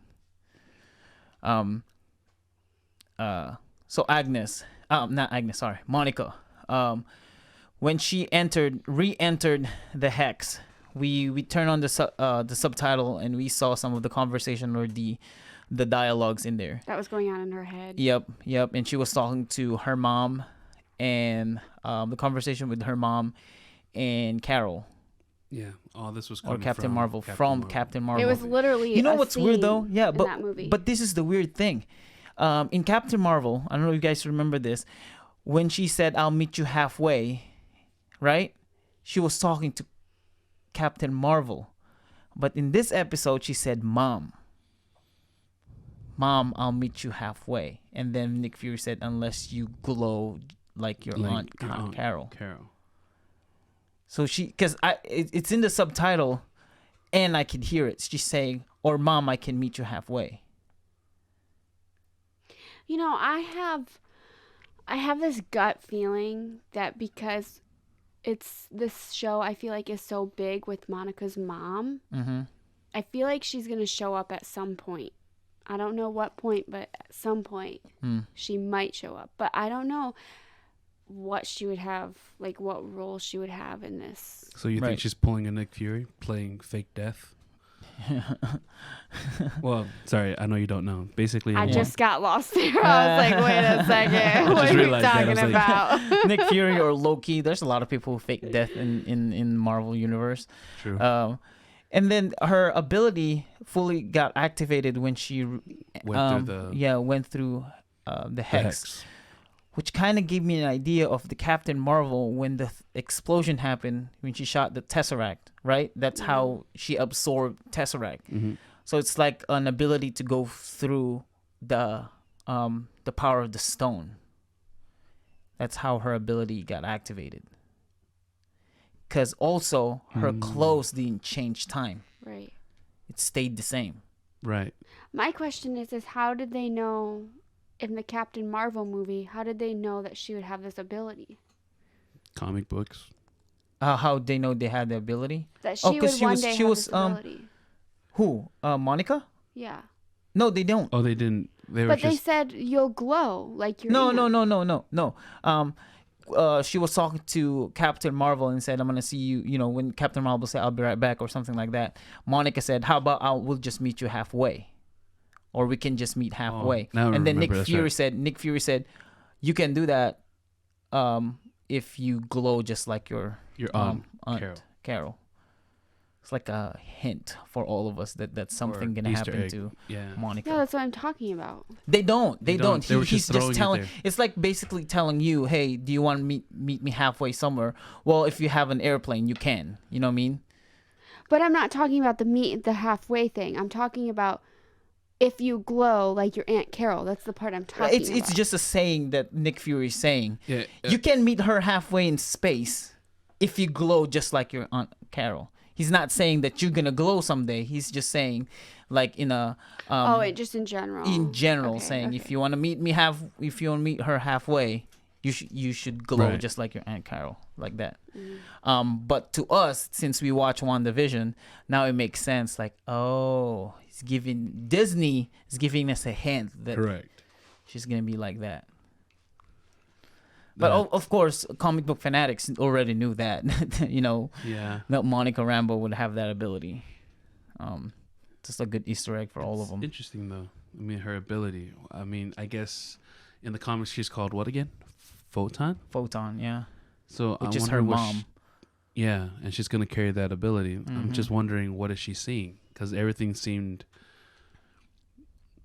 So Monica. When she re-entered the hex, we turned on the subtitle and we saw some of the conversation or the dialogues in there. That was going on in her head. Yep. And she was talking to her mom, and the conversation with her mom and Carol. Yeah, all this was coming Captain Marvel. Captain Marvel. It was literally. You know what's weird though? Yeah, in that movie. But this is the weird thing. In Captain Marvel, I don't know if you guys remember this, when she said, "I'll meet you halfway," right? She was talking to Captain Marvel, but in this episode, she said, "Mom, I'll meet you halfway," and then Nick Fury said, "Unless you glow like your aunt Carol." So because it's in the subtitle, and I could hear it. She's saying, "Or Mom, I can meet you halfway." I have this gut feeling that because this show, I feel like, is so big with Monica's mom. Mm-hmm. I feel like she's gonna show up at some point. I don't know what point, but at some point she might show up. But I don't know what she would have, like what role she would have in this. So you Right. think she's pulling a Nick Fury, playing fake death? Well, sorry, I know you don't know. Basically, I in just got lost there. I was like, wait a second. What just are you realized that. I was talking like- about? Nick Fury or Loki. There's a lot of people who fake death in Marvel universe. True. And then her ability fully got activated when she Went through the went through the the hex, which kind of gave me an idea of the Captain Marvel when the explosion happened when she shot the Tesseract, right? That's how she absorbed Tesseract. Mhm. So it's like an ability to go through the power of the stone. That's how her ability got activated. Because also her clothes didn't change time; Right. it stayed the same. Right. My question is how did they know in the Captain Marvel movie? How did they know that she would have this ability? Comic books. How they know they had the ability? That she Oh, would 'cause she one was- day she have was, this ability. Who? Monica? Yeah. No, they don't. Oh, they didn't. They were But they just. said you'll glow like your No. aunt. She was talking to Captain Marvel and said, "I'm gonna see you." You know, when Captain Marvel said, "I'll be right back" or something like that. Monica said, "How about we'll just meet you halfway, or we can just meet halfway." now I And then Nick remember, that's Fury right. said, "You can do that, if you glow just like your Your aunt, aunt Carol." It's like a hint for all of us that that's something Or gonna Easter happen egg. to Yeah. Monica. Yeah, that's what I'm talking about. They don't. They don't. They were He's just throwing just it telling. there. It's like basically telling you, "Hey, do you want to meet me halfway somewhere?" Well, if you have an airplane, you can. You know what I mean? But I'm not talking about the halfway thing. I'm talking about if you glow like your Aunt Carol. That's the part I'm talking about. It's just a saying that Nick Fury is saying. Yeah. You can meet her halfway in space if you glow just like your Aunt Carol. He's not saying that you're gonna glow someday. He's just saying, like in a just in general. Okay, saying okay. if you want to meet her halfway, you should glow Right. just like your Aunt Carol, like that. But to us, since we watch WandaVision, now it makes sense. Like, oh, Disney is giving us a hint that Correct. she's gonna be like that. But of course, comic book fanatics already knew that. You know, Yeah. that Monica Rambo would have that ability. Just a good Easter egg for all of them. Interesting though. I mean, her ability. I mean, I guess in the comics she's called what again? Photon. Photon, yeah. So Which I is wonder her what mom. yeah, and she's gonna carry that ability. I'm Mhm. just wondering what is she seeing because everything seemed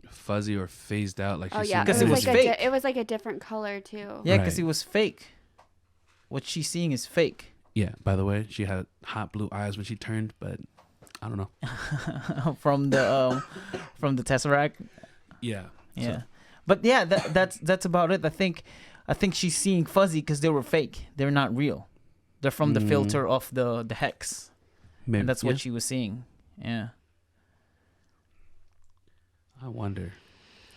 fuzzy or phased out. Like Oh she yeah, seemed Because it it was was fake. it was like a different color too. Yeah, because Right. it was fake. What she's seeing is fake. Yeah. By the way, she had hot blue eyes when she turned, but I don't know. from the Tesseract. Yeah. Yeah, but yeah, that's about it. I think she's seeing fuzzy because they were fake. They're not real. They're from the filter of the hex, Maybe and that's what she was seeing. Yeah. I wonder.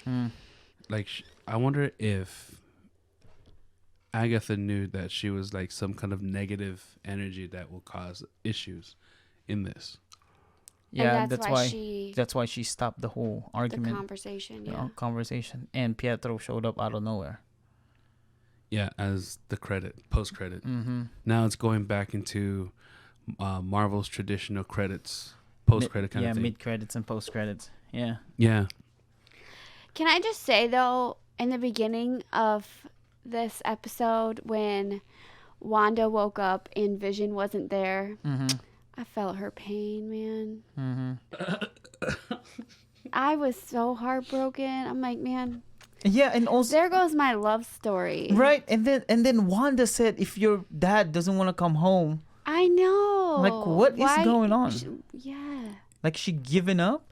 Mm. Like, I wonder if Agatha knew that she was like some kind of negative energy that will cause issues in this. Yeah, and that's why she stopped the whole the argument, conversation. the Yeah. conversation, and Pietro showed up out of nowhere. Yeah, as the post credit. Mm-hmm. Now it's going back into Marvel's traditional credits, post credit kind of thing. mid credits and post credits. Yeah. Yeah. Can I just say though, in the beginning of this episode, when Wanda woke up and Vision wasn't there, Mm-hmm. I felt her pain, man. Mm-hmm. I was so heartbroken. I'm like, man, Yeah, and also there goes my love story. right, and then Wanda said, if your dad doesn't want to come home, I know. like, what is going on? Yeah. Like, she giving up?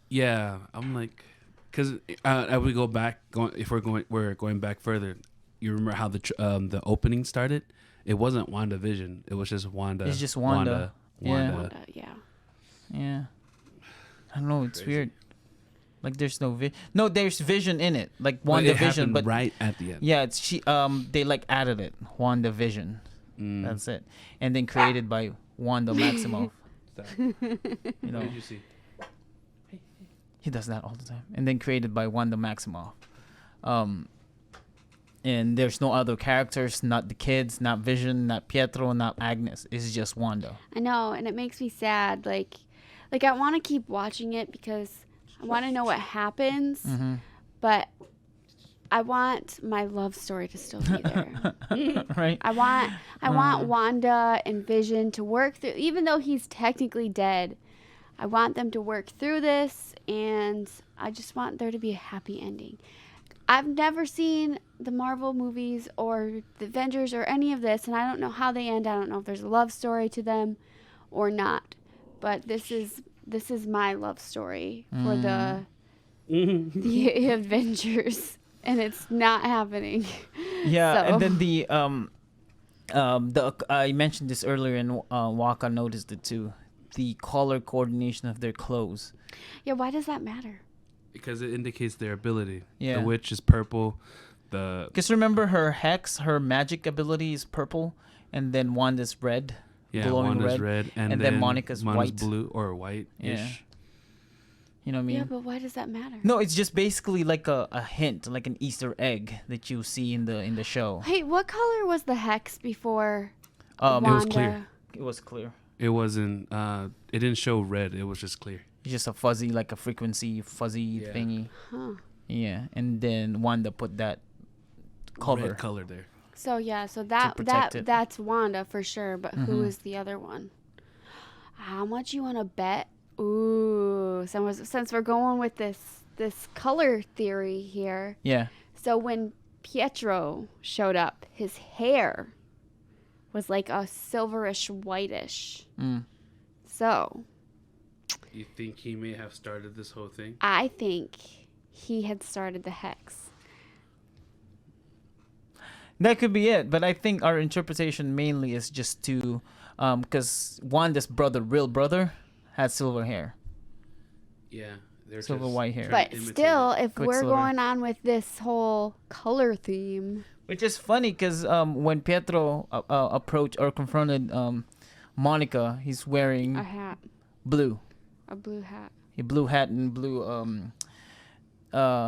Yeah, I'm like, because as we go back, we're going back further. You remember how the opening started? It wasn't WandaVision. It was just Wanda. It's just Wanda. Yeah. Wanda, yeah. Yeah. I don't know. It's Crazy. weird. Like, there's no vision. No, there's vision in it. Like But it WandaVision, happened but right at the end. yeah, it's they like added it. WandaVision. Mm. That's it. And then created by Wanda Maximoff. You know, What did you see? he does that all the time. And then created by Wanda Maximoff. and there's no other characters, not the kids, not Vision, not Pietro, not Agnes. It's just Wanda. I know, and it makes me sad. Like I want to keep watching it because I want to know what happens, but I want my love story to still be there. Right? I want Wanda and Vision to work through, even though he's technically dead. I want them to work through this, and I just want there to be a happy ending. I've never seen the Marvel movies or the Avengers or any of this, and I don't know how they end. I don't know if there's a love story to them or not. But this is my love story for the Avengers, and it's not happening. Yeah, So. and then I mentioned this earlier, and Wakka noticed it too. The color coordination of their clothes. Yeah, why does that matter? Because it indicates their ability. Yeah. The witch is purple. Because remember, her magic ability is purple, and then Wanda's red. Yeah, glowing Wanda's red, and then Monica's white. blue or white-ish. Yeah. You know what I mean? Yeah, but why does that matter? No, it's just basically like a hint, like an Easter egg that you see in the show. Hey, what color was the hex before It was clear. It was clear. It wasn't. It didn't show red. It was just clear. It's just a fuzzy, like a frequency fuzzy thingy. Huh. Yeah, and then Wanda put that cover. Red color there. So yeah, protect it. that's Wanda for sure. But who Mhm. is the other one? How much you want to bet? Ooh, since we're going with this color theory here. Yeah. So when Pietro showed up, his hair was like a silverish whitish. Mm. So You think he may have started this whole thing? I think he had started the hex. That could be it, but I think our interpretation mainly is just to, because Wanda's real brother, had silver hair, Yeah, they're silver just white hair. But imitating still, if we're Quicksilver. going on with this whole color theme, Which is funny because when Pietro approached or confronted Monica, he's wearing a hat, blue. a blue hat. A blue hat and blue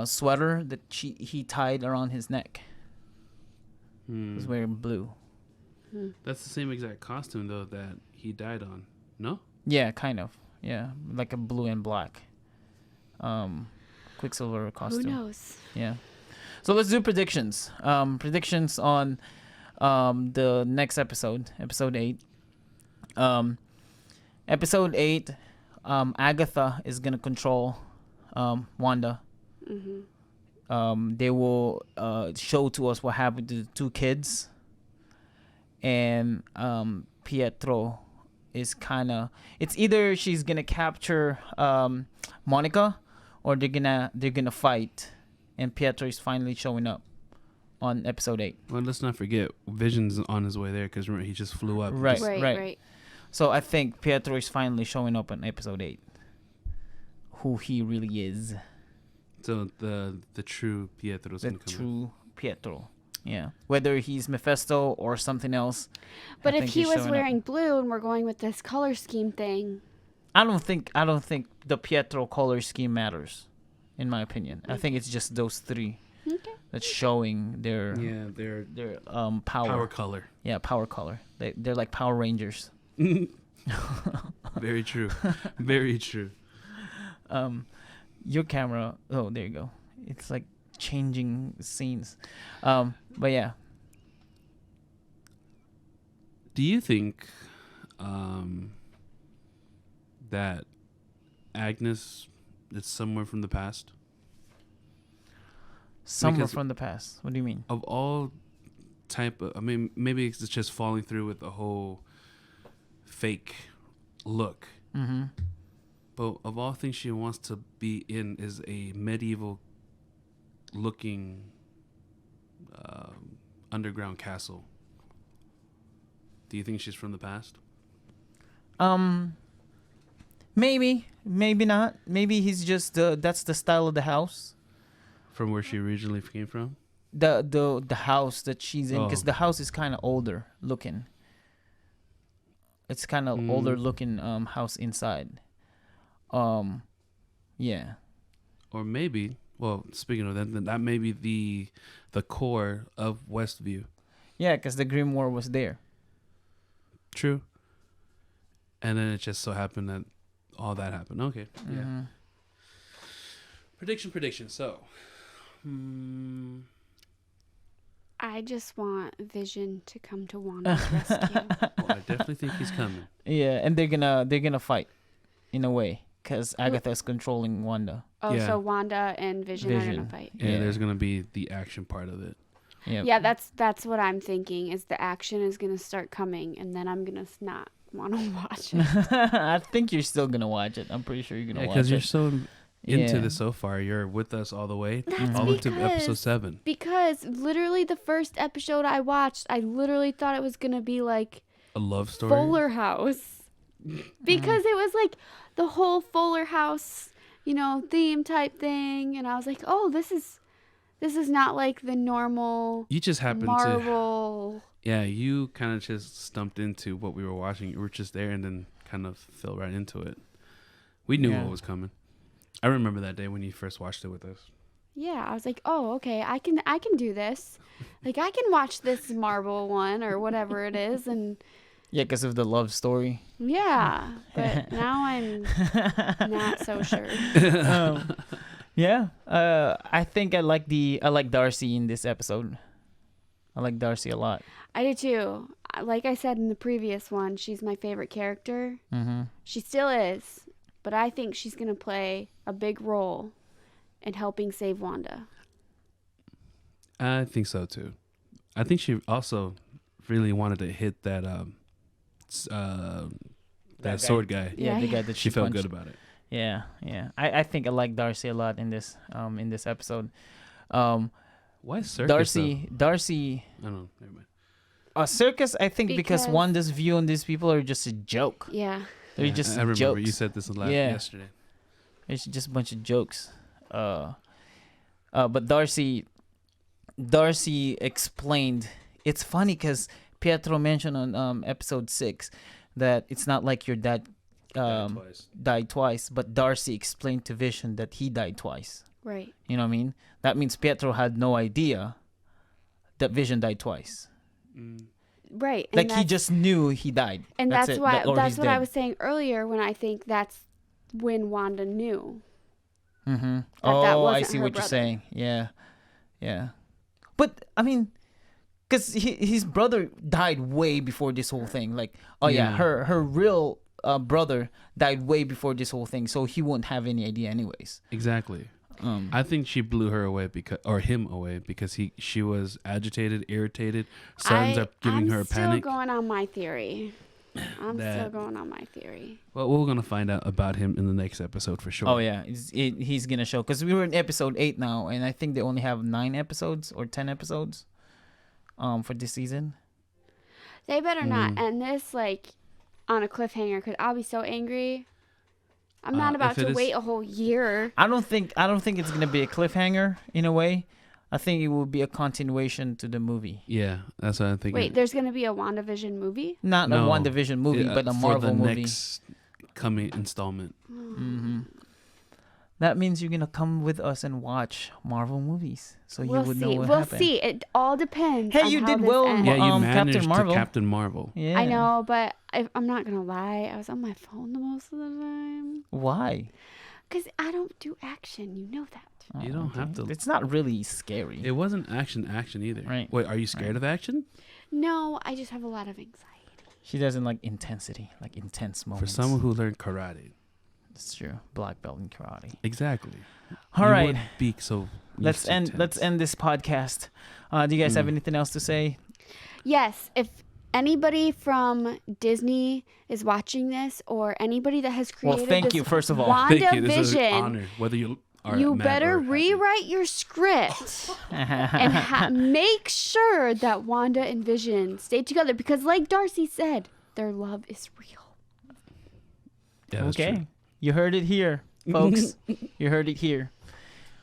sweater that he tied around his neck. He was wearing blue. That's the same exact costume though that he died on. No? Yeah, kind of. Yeah, like a blue and black. Quicksilver costume. Who knows? Yeah. So let's do predictions. Predictions on the next episode, episode 8. Episode 8, Agatha is gonna control Wanda. They will show to us what happened to the two kids, and Pietro is kind of. It's either she's gonna capture Monica, or they're gonna fight, and Pietro is finally showing up on episode 8. Well, let's not forget Vision's on his way there because remember he just flew up. Right. Right. So I think Pietro is finally showing up on episode 8. Who he really is. So the true Pietro's The gonna come. true Pietro. Yeah. Whether he's Mephisto or something else. But I if think he he's was showing up. wearing blue and we're going with this color scheme thing, I don't think the Pietro color scheme matters, in my opinion. I think it's just those three okay. that's showing their They're power. power color. Yeah, power color. They're like Power Rangers. Very true. Very true. Your camera. Oh, there you go. It's like changing scenes. But yeah. Do you think that Agnes is somewhere from the past? Somewhere Because- from the past. What do you mean? Of all type of, I mean, maybe it's just falling through with the whole fake look. Mm-hmm. But of all things she wants to be in is a medieval looking underground castle. Do you think she's from the past? Maybe not. Maybe he's just that's the style of the house. From where she originally came from? The house that she's in, because Oh. the house is kind of older looking. It's kind of older looking house inside. Yeah. Or maybe Well, speaking of that, then that may be the core of Westview. Yeah, because the Grimoire was there. True. And then it just so happened that all that happened. Okay. Yeah. Mm-hmm. Prediction. So, I just want Vision to come to Wanda's rescue. I definitely think he's coming. Yeah, and they're gonna fight, in a way, because Agatha's controlling Wanda. Oh, Yeah. so Wanda and Vision are Vision. gonna fight. Yeah, Yeah. there's gonna be the action part of it. Yep. Yeah, that's what I'm thinking. Is the action is gonna start coming, and then I'm gonna not want to watch it. I think you're still gonna watch it. I'm pretty sure you're gonna Yeah, watch because it. you're so into Yeah. this so far. You're with us all the way, That's all up to because- episode 7. Because literally the first episode I watched, I literally thought it was gonna be like A love story. Fuller House, because it was like the whole Fuller House, theme type thing, and I was like, oh, this is not like the normal You just happened to. Marvel. Yeah, you kind of just stumped into what we were watching. You were just there and then kind of fell right into it. We knew Yeah. what was coming. I remember that day when you first watched it with us. Yeah, I was like, oh, okay, I can do this. Like, I can watch this Marvel one or whatever it is, and Yeah, because of the love story. yeah. But now I'm not so sure. Yeah. I think I like Darcy in this episode. I like Darcy a lot. I do too. Like I said in the previous one, she's my favorite character. Mm-hmm. She still is, but I think she's gonna play a big role in helping save Wanda. I think so too. I think she also really wanted to hit that That guy. sword guy. Yeah, Yeah, the yeah. guy that She felt punched. good about it. Yeah. I think I like Darcy a lot in this episode. Why circus? Darcy. I don't know. Never mind. Circus. I think because Because- Wanda's view on these people are just a joke. Yeah. They're Yeah, just I remember jokes. you said this Yeah. yesterday. It's just a bunch of jokes. But Darcy explained. It's funny because Pietro mentioned on episode 6 that it's not like your dad Twice. died twice, but Darcy explained to Vision that he died twice. Right. You know what I mean? That means Pietro had no idea that Vision died twice. Right. And Like he that's- just knew he died. And that's it. why Or that's he's what I dead. was saying earlier when I think that's when Wanda knew. Mm-hmm. that Oh, I wasn't see her what you're brother. saying. Yeah. But I mean, because his brother died way before this whole thing. Like, oh yeah, Yeah. her real brother died way before this whole thing, so he won't have any idea anyways. Exactly. I think she blew her away him away because she was agitated, irritated. Sons are giving her a panic. I'm still going on my theory. Well, we're gonna find out about him in the next episode for sure. Oh yeah, he's gonna show because we were in episode 8 now, and I think they only have 9 episodes or 10 episodes, for this season. They better not end this like on a cliffhanger because I'll be so angry. I'm not about if it to is- wait a whole year. I don't think it's gonna be a cliffhanger in a way. I think it will be a continuation to the movie. Yeah, that's what I'm thinking. Wait, there's gonna be a WandaVision movie? Not a No. WandaVision movie, Yeah, but a for Marvel the movie. next coming installment. Mm-hmm. That means you're gonna come with us and watch Marvel movies, so you We'll would see. know what We'll happened. see. It all depends. Hey, on you how did this well. ends. Yeah, you Captain managed Marvel. to Captain Marvel. Yeah. I know, but I'm not gonna lie. I was on my phone the most of the time Why? because I don't do action. You know that. You don't have to. It's not really scary. It wasn't action either. Right. Wait, are you scared of action? No, I just have a lot of anxiety. She doesn't like intensity, like intense moments. For someone who learned karate. It's true. Black belt in karate. Exactly. All You right. wouldn't be so. Let's used to end. Let's tense. end this podcast. Do you guys have anything else to say? Yes, if anybody from Disney is watching this or anybody that has Well, created thank this you first of all. Thank you. This is an WandaVision, honor, whether you are you mad better or happy. rewrite your script and make sure that Wanda and Vision stay together because, like Darcy said, their love is real. Yeah, that's Okay, true. you heard it here, folks. You heard it here.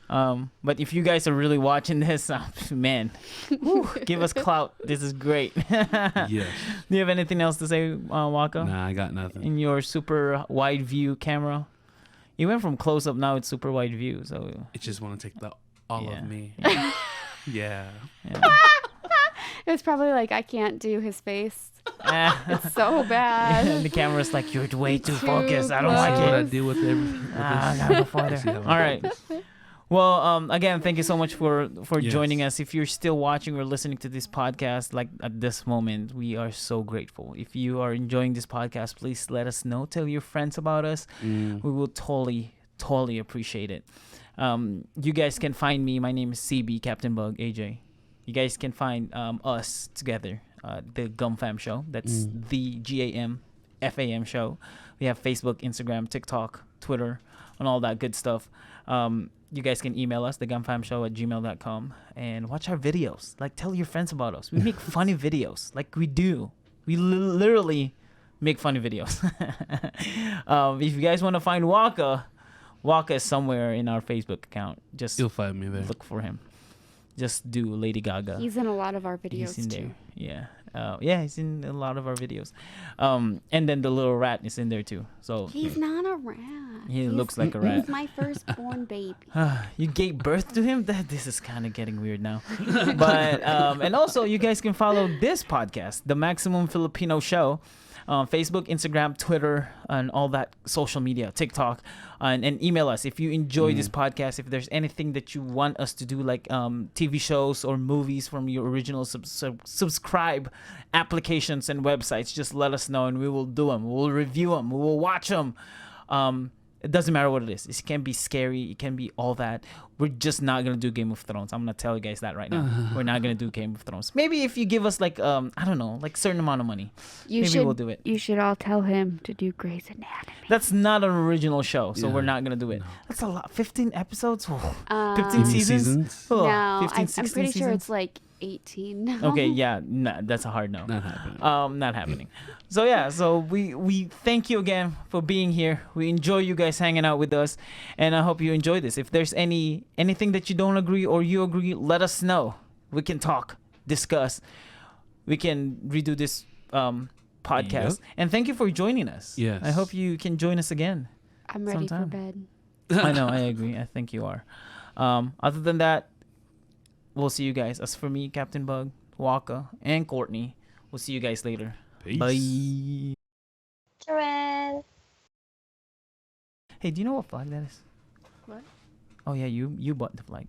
But if you guys are really watching this, man, whew, give us clout. This is great. Yes. Do you have anything else to say, Wakka? Nah, I got nothing. In your super wide view camera, It went from close up, now it's super wide view. So It just want to take all Yeah. of me. yeah. Yeah. yeah. It was probably like, I can't do his face. Ah. It's so bad. And the camera's like, you're way too Too focused. I don't close. like That's what I it. deal with every. I gotta go farther. See how All it right. Well, again, thank you so much for Yes. joining us. If you're still watching or listening to this podcast, like at this moment, we are so grateful. If you are enjoying this podcast, please let us know. Tell your friends about us. We will totally appreciate it. You guys can find me. My name is CB, Captain Bug, AJ. You guys can find us together, the Gum Fam Show. That's the GAMFAM Show. We have Facebook, Instagram, TikTok, Twitter, and all that good stuff. You guys can email us, thegumfamshow@gmail.com, and watch our videos. Like, tell your friends about us. We make funny videos. Like, we do. We literally make funny videos. If you guys want to find Wakka is somewhere in our Facebook account. Just You'll find me there. look for him. Just do Lady Gaga. He's in a lot of our videos He's in too. there. Yeah. Yeah, he's in a lot of our videos. And then the little rat is in there too. So He's not a rat. He looks like a rat. He's my firstborn baby. you gave birth to him? This is kind of getting weird now. But and also you guys can follow this podcast, The Maximum Filipino Show, on Facebook, Instagram, Twitter, and all that social media, TikTok, and email us if you enjoy this podcast. If there's anything that you want us to do, like TV shows or movies from your original subscribe applications and websites, just let us know and we will do them. We'll review them. We will watch them. It doesn't matter what it is. It can be scary. It can be all that. We're just not going to do Game of Thrones. I'm going to tell you guys that right now. We're not going to do Game of Thrones. Maybe if you give us like, I don't know, like certain amount of money, maybe we'll do it. You should all tell him to do Grey's Anatomy. That's not an original show, so Yeah. we're not going to do it. No. That's a lot. 15 episodes? Whoa. 15 Give me seasons? Oh, No, 15, I'm 16 pretty sure seasons? it's like 18 now. Okay, yeah, nah, that's a hard no. Not happening. Not happening. So yeah, so we thank you again for being here. We enjoy you guys hanging out with us, and I hope you enjoy this. If there's anything that you don't agree or you agree, let us know. We can talk, discuss. We can redo this podcast. Yep. And thank you for joining us. Yes. I hope you can join us again. I'm ready sometime. for bed. I know, I agree. I think you are. Other than that, we'll see you guys. As for me, Captain Bug, Wakka, and Courtney, we'll see you guys later. Peace. Bye. Joanne. Hey, do you know what flag that is? What? Oh yeah, you bought the flag.